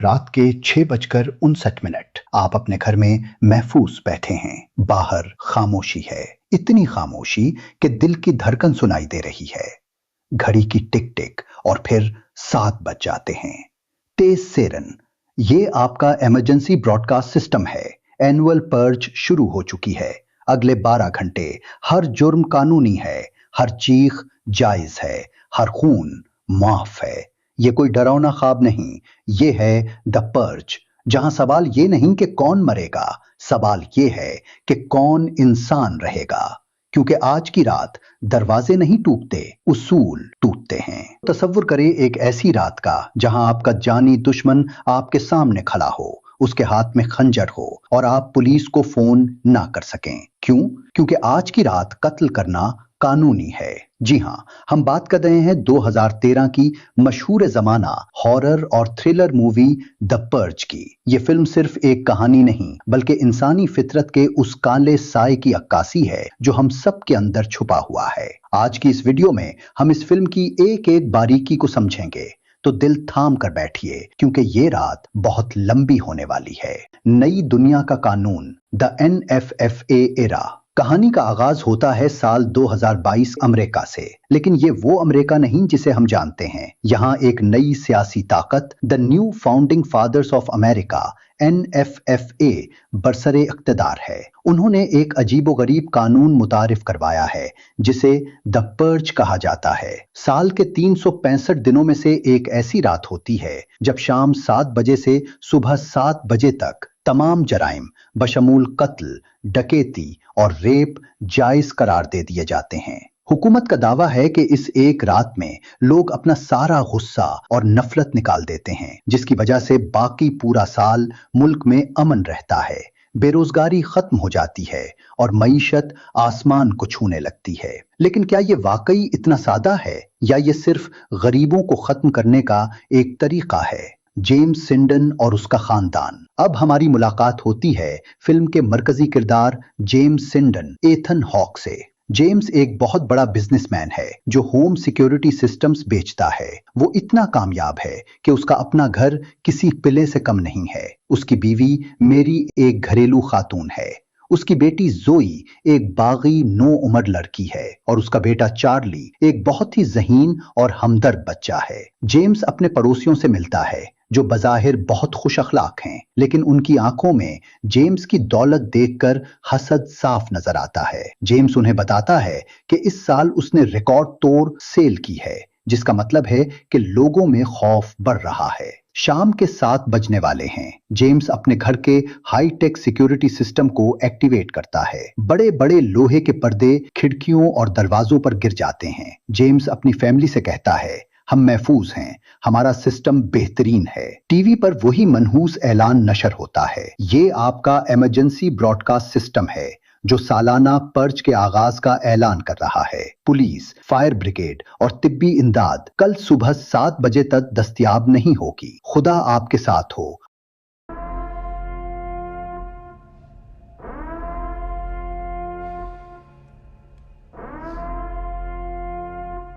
रात के 6:59 आप अपने घर में महफूज बैठे हैं। बाहर खामोशी है, इतनी खामोशी कि दिल की धड़कन सुनाई दे रही है। घड़ी की टिक टिक और फिर 7 बज जाते हैं। तेज सेरन, ये आपका इमरजेंसी ब्रॉडकास्ट सिस्टम है। एनुअल पर्ज शुरू हो चुकी है। अगले 12 घंटे हर जुर्म कानूनी है, हर चीख जायज है, हर खून माफ है। ये कोई डरावना ख्वाब नहीं, ये है द पर्ज, जहां सवाल ये नहीं कि कौन मरेगा, सवाल ये है कि कौन इंसान रहेगा। क्योंकि आज की रात दरवाजे नहीं टूटते, उसूल टूटते हैं। तसव्वुर करें एक ऐसी रात का जहां आपका जानी दुश्मन आपके सामने खड़ा हो, उसके हाथ में खंजर हो और आप पुलिस को फोन ना कर सकें। क्यों? क्योंकि आज की रात कत्ल करना कानूनी है। जी हां, हम बात कर रहे हैं 2013 की मशहूर जमाना हॉरर और थ्रिलर मूवी द पर्ज की। ये फिल्म सिर्फ एक कहानी नहीं, बल्कि इंसानी फितरत के उस काले साए की अक्कासी है जो हम सब के अंदर छुपा हुआ है। आज की इस वीडियो में हम इस फिल्म की एक एक बारीकी को समझेंगे, तो दिल थाम कर बैठिए, क्योंकि ये रात बहुत लंबी होने वाली है। नई दुनिया का कानून, द NFFA एरा। कहानी का आगाज होता है साल 2022 अमेरिका से, लेकिन ये वो अमेरिका नहीं जिसे हम जानते हैं। यहाँ एक नई सियासी ताकत, the new founding fathers of America NFFA बरसरे इख्तिदार है। उन्होंने एक अजीबोगरीब कानून मुतारिफ करवाया है जिसे द पर्ज कहा जाता है। साल के 365 दिनों में से एक ऐसी रात होती है जब शाम 7 बजे से सुबह 7 बजे तक तमाम जराइम बशमूल कत्ल, डकैती और रेप जायज करार दे दिए जाते हैं। हुकूमत का दावा है कि इस एक रात में लोग अपना सारा गुस्सा और नफरत निकाल देते हैं, जिसकी वजह से बाकी पूरा साल मुल्क में अमन रहता है, बेरोजगारी खत्म हो जाती है और मईशत आसमान को छूने लगती है। लेकिन क्या ये वाकई इतना सादा है, या ये सिर्फ गरीबों को खत्म करने का एक तरीका है? जेम्स सिंडन और उसका खानदान। अब हमारी मुलाकात होती है फिल्म के मरकजी किरदार जेम्स सिंडन, एथन हॉक से। जेम्स एक बहुत बड़ा बिजनेसमैन है जो होम सिक्योरिटी सिस्टम्स बेचता है। वो इतना कामयाब है कि उसका अपना घर किसी किले से कम नहीं है। उसकी बीवी मेरी एक घरेलू खातून है। उसकी बेटी जोई एक बागी नो उम्र लड़की है और उसका बेटा चार्ली एक बहुत ही ज़हीन और हमदर्द बच्चा है। जेम्स अपने पड़ोसियों से मिलता है जो बज़ाहिर बहुत खुश अखलाक हैं, लेकिन उनकी आंखों में जेम्स की दौलत देखकर हसद साफ नजर आता है। जेम्स उन्हें बताता है कि इस साल उसने रिकॉर्ड तोड़ सेल की है, जिसका मतलब है कि लोगों में खौफ बढ़ रहा है। शाम के 7 बजने वाले हैं। जेम्स अपने घर के हाई टेक सिक्योरिटी सिस्टम को एक्टिवेट करता है। बड़े बड़े लोहे के पर्दे खिड़कियों और दरवाजों पर गिर जाते हैं। जेम्स अपनी फैमिली से कहता है, हम महफूज हैं, हमारा सिस्टम बेहतरीन है। टीवी पर वही मनहूस ऐलान नशर होता है, ये आपका इमरजेंसी ब्रॉडकास्ट सिस्टम है जो सालाना पर्ज के आगाज का ऐलान कर रहा है। पुलिस, फायर ब्रिगेड और तिब्बी इमदाद कल सुबह 7 बजे तक दस्तयाब नहीं होगी। खुदा आपके साथ हो।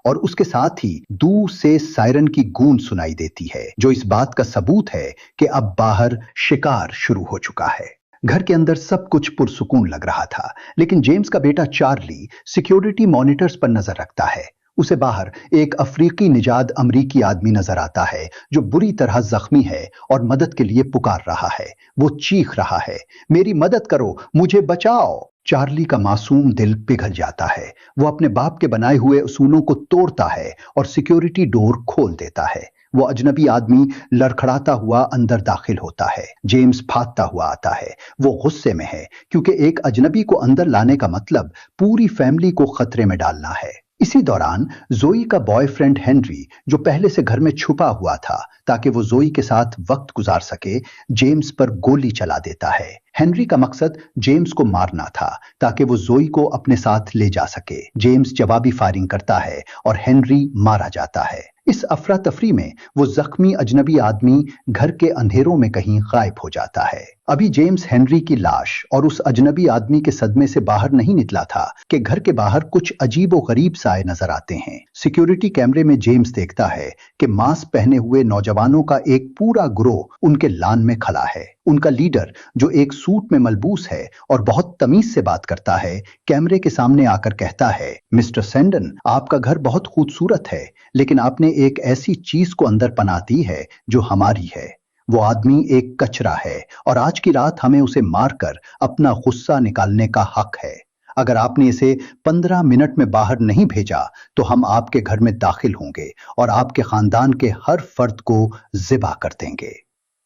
और उसके साथ ही दूर से सायरन की गूंज सुनाई देती है, जो इस बात का सबूत है कि अब बाहर शिकार शुरू हो चुका है। घर के अंदर सब कुछ पुरसुकून लग रहा था, लेकिन जेम्स का बेटा चार्ली सिक्योरिटी मॉनिटर्स पर नजर रखता है। उसे बाहर एक अफ्रीकी निजाद अमरीकी आदमी नजर आता है जो बुरी तरह जख्मी है और मदद के लिए पुकार रहा है। वो चीख रहा है, मेरी मदद करो, मुझे बचाओ। चार्ली का मासूम दिल पिघल जाता है। वो अपने बाप के बनाए हुए उसूलों को तोड़ता है और सिक्योरिटी डोर खोल देता है। वो अजनबी आदमी लड़खड़ाता हुआ अंदर दाखिल होता है। जेम्स भागता हुआ आता है। वो गुस्से में है क्योंकि एक अजनबी को अंदर लाने का मतलब पूरी फैमिली को खतरे में डालना है। इसी दौरान जोई का बॉयफ्रेंड हेनरी, जो पहले से घर में छुपा हुआ था ताकि वो जोई के साथ वक्त गुजार सके, जेम्स पर गोली चला देता है। हेनरी का मकसद जेम्स को मारना था ताकि वो जोई को अपने साथ ले जा सके। जेम्स जवाबी फायरिंग करता है और हेनरी मारा जाता है। इस अफरा तफरी में वो जख्मी अजनबी आदमी घर के अंधेरों में कहीं गायब हो जाता है। अभी जेम्स हेनरी की लाश और उस अजनबी आदमी के सदमे से बाहर नहीं निकला था कि घर के बाहर कुछ अजीबो गरीब साए नजर आते हैं। सिक्योरिटी कैमरे में जेम्स देखता है कि मास्क पहने हुए नौजवानों का एक पूरा गिरोह उनके लान में खड़ा है। उनका लीडर, जो एक सूट में मलबूस है और बहुत तमीज से बात करता है, कैमरे के सामने आकर कहता है, मिस्टर सेंडन, आपका घर बहुत खूबसूरत है, लेकिन आपने एक ऐसी चीज को अंदर पनाह दी है जो हमारी है। वो आदमी एक कचरा है और आज की रात हमें उसे मारकर अपना गुस्सा निकालने का हक है। अगर आपने इसे 15 मिनट में बाहर नहीं भेजा तो हम आपके घर में दाखिल होंगे और आपके खानदान के हर फर्द को ज़िबा कर देंगे।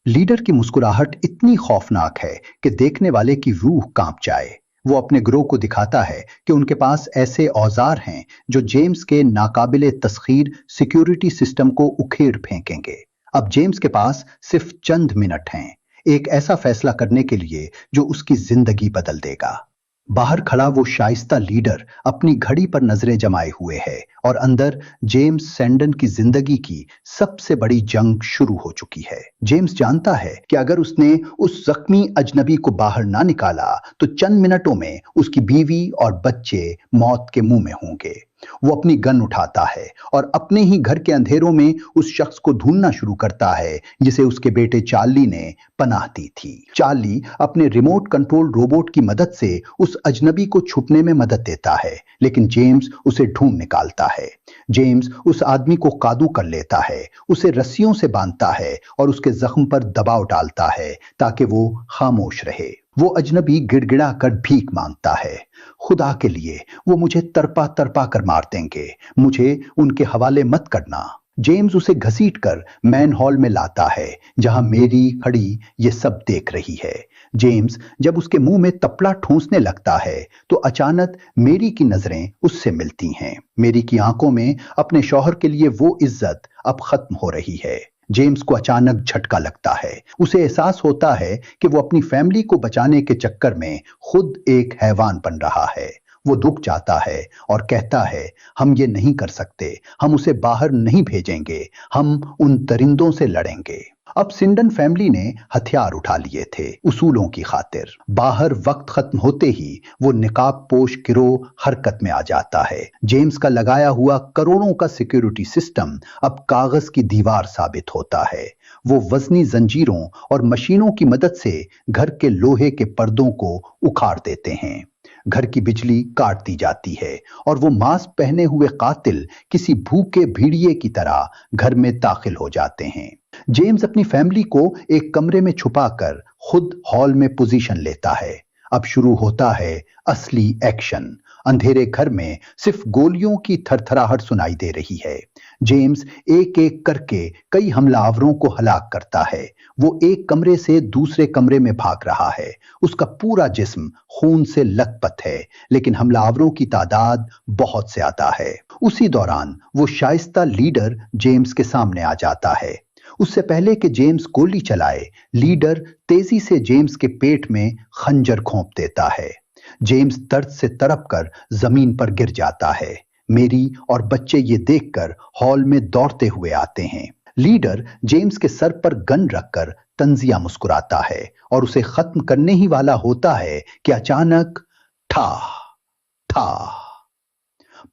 लीडर की मुस्कुराहट इतनी खौफनाक है कि देखने वाले की रूह कांप जाए। वो अपने गिरोह को दिखाता है कि उनके पास ऐसे औजार हैं जो जेम्स के नाकाबिले तस्खीर सिक्योरिटी सिस्टम को उखेड़ फेंकेंगे। अब जेम्स के पास सिर्फ चंद मिनट हैं, एक ऐसा फैसला करने के लिए जो उसकी जिंदगी बदल देगा। बाहर खड़ा वो शाइस्ता लीडर अपनी घड़ी पर नजरें जमाए हुए है और अंदर जेम्स सेंडन की जिंदगी की सबसे बड़ी जंग शुरू हो चुकी है। जेम्स जानता है कि अगर उसने उस जख्मी अजनबी को बाहर ना निकाला तो चंद मिनटों में उसकी बीवी और बच्चे मौत के मुंह में होंगे। वो अपनी गन उठाता है और अपने ही घर के अंधेरों में उस शख्स को ढूंढना शुरू करता है जिसे उसके बेटे चार्ली ने पनाह दी थी। चार्ली अपने रिमोट कंट्रोल रोबोट की मदद से उस अजनबी को छुपने में मदद देता है, लेकिन जेम्स उसे ढूंढ निकालता है। जेम्स उस आदमी को काबू कर लेता है, उसे रस्सियों से बांधता है और उसके जख्म पर दबाव डालता है ताकि वो खामोश रहे। वो अजनबी गिड़गिड़ा कर भीख मांगता है, खुदा के लिए वो मुझे तरपा तरपा कर मार देंगे, मुझे उनके हवाले मत करना। जेम्स उसे घसीट कर मैन हॉल में लाता है जहां मेरी खड़ी ये सब देख रही है। जेम्स जब उसके मुंह में तपला ठूंसने लगता है तो अचानक मेरी की नजरें उससे मिलती हैं। मेरी की आंखों में अपने शौहर के लिए वो इज्जत अब खत्म हो रही है। जेम्स को अचानक झटका लगता है। उसे एहसास होता है कि वो अपनी फैमिली को बचाने के चक्कर में खुद एक हैवान बन रहा है। वो रुक जाता है और कहता है, हम ये नहीं कर सकते, हम उसे बाहर नहीं भेजेंगे, हम उन दरिंदों से लड़ेंगे। अब सिंडन फैमिली ने हथियार उठा लिए थे उसूलों की खातिर। बाहर वक्त खत्म होते ही वो निकाब पोश गिरोह हरकत में आ जाता है। जेम्स का लगाया हुआ करोड़ों का सिक्योरिटी सिस्टम अब कागज की दीवार साबित होता है। वो वजनी जंजीरों और मशीनों की मदद से घर के लोहे के पर्दों को उखाड़ देते हैं। घर की बिजली काट दी जाती है और वो मास्क पहने हुए कातिल किसी भूखे भेड़िए की तरह घर में दाखिल हो जाते हैं। जेम्स अपनी फैमिली को एक कमरे में छुपाकर खुद हॉल में पोजीशन लेता है। अब शुरू होता है असली एक्शन। अंधेरे घर में सिर्फ गोलियों की थरथराहट सुनाई दे रही है। जेम्स एक एक करके कई हमलावरों को हलाक करता है। वो एक कमरे से दूसरे कमरे में भाग रहा है। उसका पूरा जिस्म खून से लथपथ है, लेकिन हमलावरों की तादाद बहुत ज्यादा है। उसी दौरान वो शाइस्ता लीडर जेम्स के सामने आ जाता है। उससे पहले कि जेम्स गोली चलाए, लीडर तेजी से जेम्स के पेट में खंजर घोंप देता है। जेम्स दर्द से तड़प कर जमीन पर गिर जाता है। मेरी और बच्चे ये देखकर हॉल में दौड़ते हुए आते हैं। लीडर जेम्स के सर पर गन रखकर तंजिया मुस्कुराता है और उसे खत्म करने ही वाला होता है कि अचानक ठा ठा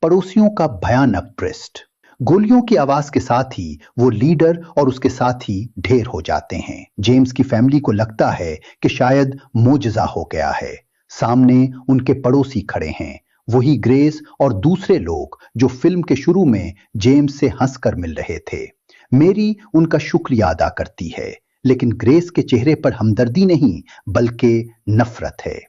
पड़ोसियों का भयानक ब्रिस्ट। गोलियों की आवाज के साथ ही वो लीडर और उसके साथी ढेर हो जाते हैं। जेम्स की फैमिली को लगता है कि शायद मोजज़ा हो गया है। सामने उनके पड़ोसी खड़े हैं, वही ग्रेस और दूसरे लोग जो फिल्म के शुरू में जेम्स से हंसकर मिल रहे थे। मेरी उनका शुक्रिया अदा करती है, लेकिन ग्रेस के चेहरे पर हमदर्दी नहीं बल्कि नफरत है।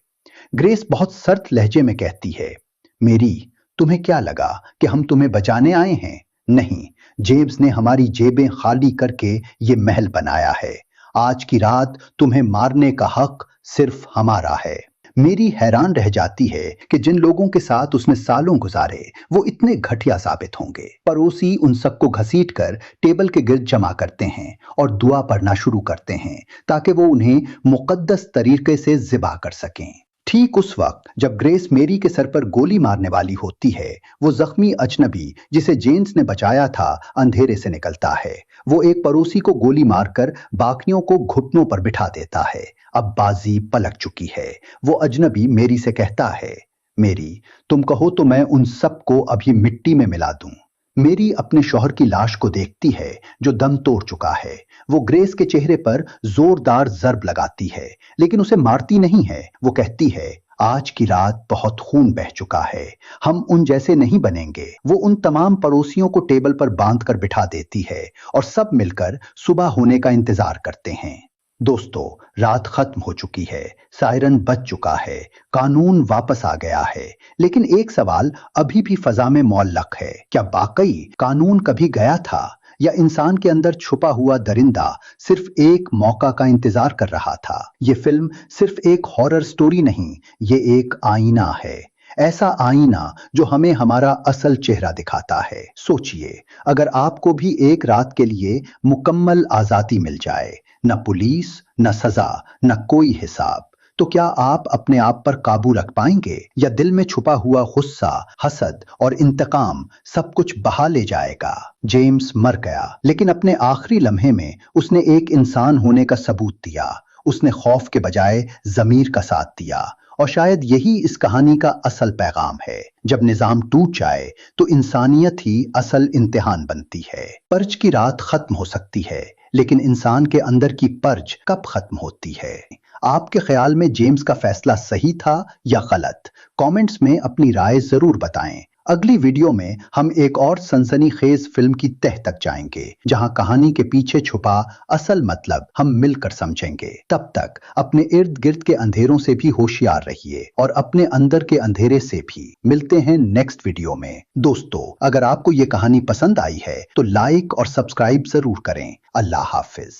ग्रेस बहुत सख्त लहजे में कहती है, मेरी, तुम्हें क्या लगा कि हम तुम्हें बचाने आए हैं? नहीं, जेम्स ने हमारी जेबें खाली करके ये महल बनाया है। आज की रात तुम्हें मारने का हक सिर्फ हमारा है। मेरी हैरान रह जाती है कि जिन लोगों के साथ उसने सालों गुजारे वो इतने घटिया साबित होंगे। पड़ोसी उन सबको घसीटकर टेबल के गिर्द जमा करते हैं और दुआ पढ़ना शुरू करते हैं ताकि वो उन्हें मुकद्दस तरीके से ज़िबा कर सकें। ठीक उस वक्त जब ग्रेस मेरी के सर पर गोली मारने वाली होती है, वो जख्मी अजनबी जिसे जेम्स ने बचाया था अंधेरे से निकलता है। वो एक पड़ोसी को गोली मारकर बाकियों को घुटनों पर बिठा देता है। अब बाजी पलट चुकी है। वो अजनबी मेरी से कहता है, मेरी, तुम कहो तो मैं उन सबको अभी मिट्टी में मिला दूं। मेरी अपने शौहर की लाश को देखती है जो दम तोड़ चुका है। वो ग्रेस के चेहरे पर जोरदार जर्ब लगाती है, लेकिन उसे मारती नहीं है। वो कहती है, आज की रात बहुत खून बह चुका है, हम उन जैसे नहीं बनेंगे। वो उन तमाम पड़ोसियों को टेबल पर बांध कर बिठा देती है और सब मिलकर सुबह होने का इंतजार करते हैं। दोस्तों, रात खत्म हो चुकी है, सायरन बज चुका है, कानून वापस आ गया है, लेकिन एक सवाल अभी भी फजा में मौल्लक है। क्या वाकई कानून कभी गया था, या इंसान के अंदर छुपा हुआ दरिंदा सिर्फ एक मौका का इंतजार कर रहा था? ये फिल्म सिर्फ एक हॉरर स्टोरी नहीं, ये एक आईना है। ऐसा आईना जो हमें हमारा असल चेहरा दिखाता है। सोचिए, अगर आपको भी एक रात के लिए मुकम्मल आजादी मिल जाए, न पुलिस, न सजा, न कोई हिसाब, तो क्या आप अपने आप पर काबू रख पाएंगे, या दिल में छुपा हुआ गुस्सा, हसद और इंतकाम सब कुछ बहा ले जाएगा? जेम्स मर गया, लेकिन अपने आखिरी लम्हे में उसने एक इंसान होने का सबूत दिया। उसने खौफ के बजाय जमीर का साथ दिया, और शायद यही इस कहानी का असल पैगाम है। जब निजाम टूट जाए तो इंसानियत ही असल इम्तिहान बनती है। पर्च की रात खत्म हो सकती है, लेकिन इंसान के अंदर की पर्च कब खत्म होती है? आपके ख्याल में जेम्स का फैसला सही था या गलत? कमेंट्स में अपनी राय जरूर बताएं। अगली वीडियो में हम एक और सनसनीखेज फिल्म की तह तक जाएंगे, जहां कहानी के पीछे छुपा असल मतलब हम मिलकर समझेंगे। तब तक अपने इर्द गिर्द के अंधेरों से भी होशियार रहिए और अपने अंदर के अंधेरे से भी। मिलते हैं नेक्स्ट वीडियो में। दोस्तों, अगर आपको ये कहानी पसंद आई है तो लाइक और सब्सक्राइब जरूर करें। अल्लाह हाफिज।